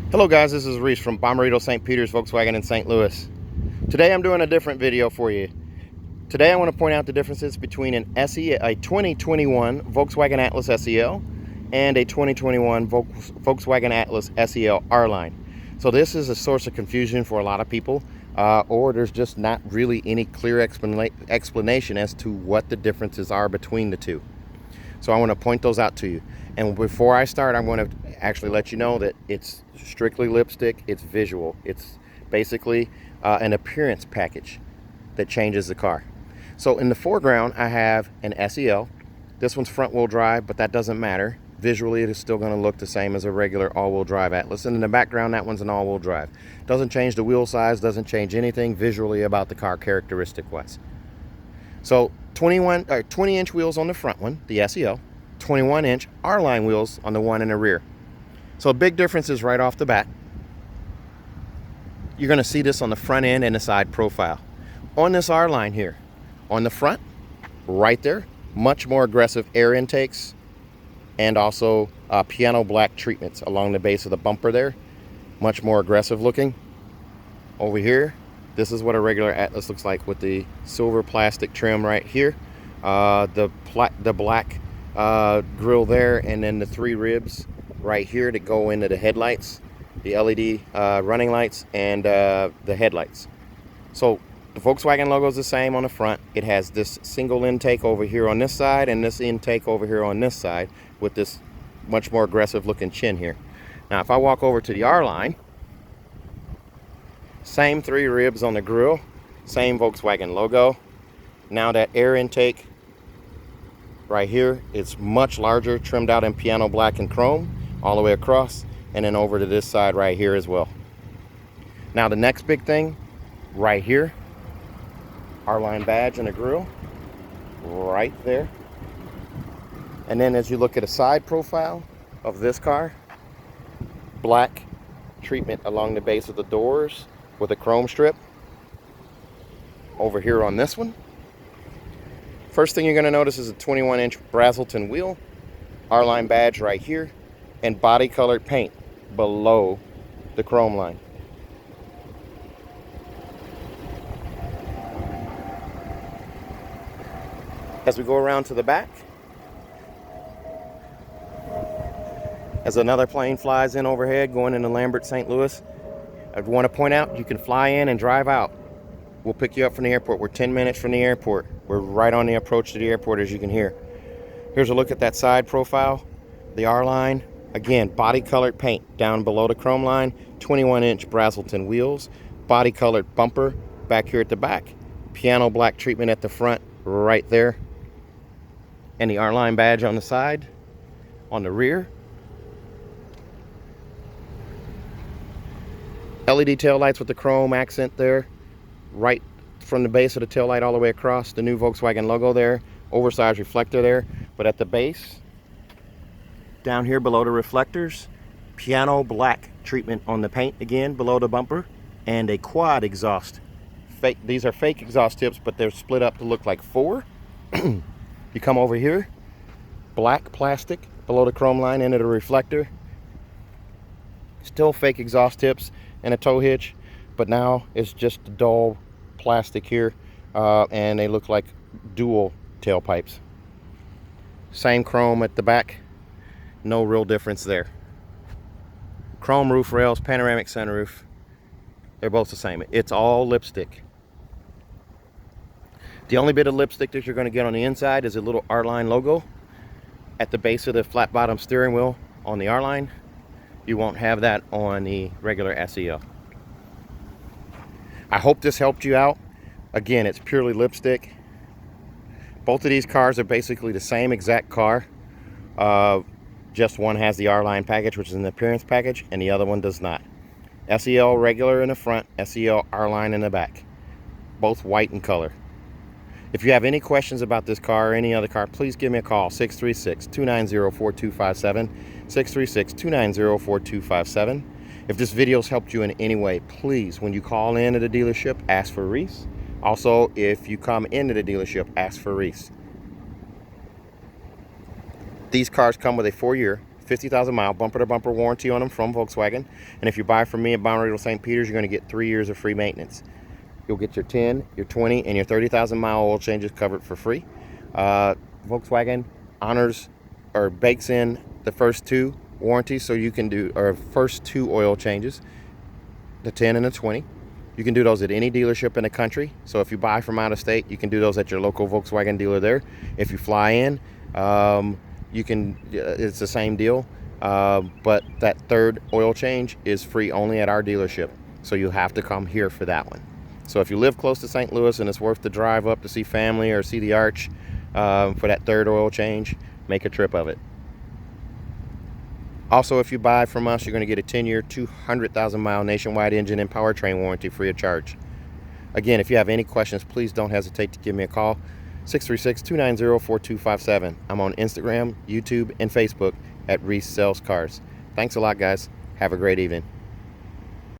Hello guys, this is Reese from Bommarito St. Peter's Volkswagen in St. Louis. Today I'm doing a different video for you. Today I want to point out the differences between a 2021 Volkswagen Atlas SEL and a 2021 Volkswagen Atlas SEL R-Line. So this is a source of confusion for a lot of people, or there's just not really any clear explanation as to what the differences are between the two. So I want to point those out to you. And before I start, I'm going to actually let you know that it's strictly lipstick, it's visual. It's basically an appearance package that changes the car. So in the foreground, I have an SEL. This one's front wheel drive, but that doesn't matter. Visually, it is still going to look the same as a regular all-wheel drive Atlas. And in the background, that one's an all-wheel drive. Doesn't change the wheel size, doesn't change anything visually about the car characteristic-wise. So 20-inch wheels on the front one, the SEL. 21-inch R-Line wheels on the one in the rear. So a big difference is right off the bat. You're going to see this on the front end and the side profile. On this R-Line here, on the front, right there, much more aggressive air intakes and also piano black treatments along the base of the bumper there. Much more aggressive looking. Over here, this is what a regular Atlas looks like with the silver plastic trim right here. The black grill there, and then the 3 ribs right here to go into the headlights, the LED running lights, and the headlights. So the Volkswagen logo is the same on the front. It has this single intake over here on this side and this intake over here on this side with this much more aggressive looking chin here. Now if I walk over to the R-Line, same 3 ribs on the grill, same Volkswagen logo. Now that air intake right here, it's much larger, trimmed out in piano black and chrome all the way across, and then over to this side right here as well. Now the next big thing right here, R-Line badge and the grill right there. And then as you look at a side profile of this car, black treatment along the base of the doors with a chrome strip over here on this one. First thing you're going to notice is a 21-inch Brazelton wheel, R-Line badge right here, and body colored paint below the chrome line. As we go around to the back, as another plane flies in overhead going into Lambert, St. Louis, I want to point out you can fly in and drive out. We'll pick you up from the airport. We're 10 minutes from the airport. We're right on the approach to the airport, as you can hear. Here's a look at that side profile. The R-Line, again, body colored paint down below the chrome line, 21-inch Brazelton wheels, body colored bumper back here at the back, piano black treatment at the front right there, and the R-Line badge on the side, on the rear. LED taillights with the chrome accent there, right from the base of the taillight all the way across, the new Volkswagen logo there, oversized reflector there. But at the base, down here below the reflectors, piano black treatment on the paint again below the bumper, and a quad exhaust. These are fake exhaust tips, but they're split up to look like 4. You come over here, black plastic below the chrome line into the reflector. Still fake exhaust tips and a tow hitch, but now it's just dull plastic here, and they look like dual tailpipes. Same chrome at the back, no real difference there. Chrome roof rails, panoramic sunroof, they're both the same. It's all lipstick. The only bit of lipstick that you're going to get on the inside is a little R-Line logo at the base of the flat bottom steering wheel on the R-Line. You won't have that on the regular SEL. I hope this helped you out. Again, it's purely lipstick. Both of these cars are basically the same exact car. Just one has the R-Line package, which is an appearance package, and the other one does not. SEL regular in the front, SEL R-Line in the back. Both white in color. If you have any questions about this car or any other car, please give me a call, 636-290-4257, 636-290-4257. If this video has helped you in any way, please, when you call in to the dealership, ask for Reese. Also, if you come into the dealership, ask for Reese. These cars come with a 4-year, 50,000 mile bumper to bumper warranty on them from Volkswagen. And if you buy from me at Maurice, St. Peter's, you're going to get 3 years of free maintenance. You'll get your 10, your 20, and your 30,000 mile oil changes covered for free. Volkswagen honors or bakes in the first 2 warranties, so you can do, or first 2 oil changes, the 10 and the 20. You can do those at any dealership in the country. So if you buy from out of state, you can do those at your local Volkswagen dealer there. If you fly in, you can, it's the same deal, but that 3rd oil change is free only at our dealership. So you have to come here for that one. So if you live close to St. Louis and it's worth the drive up to see family or see the Arch for that 3rd oil change, make a trip of it. Also, if you buy from us, you're going to get a 10-year, 200,000 mile nationwide engine and powertrain warranty free of charge. Again, if you have any questions, please don't hesitate to give me a call. 636-290-4257. I'm on Instagram, YouTube, and Facebook at Reese Sells Cars. Thanks a lot, guys. Have a great evening.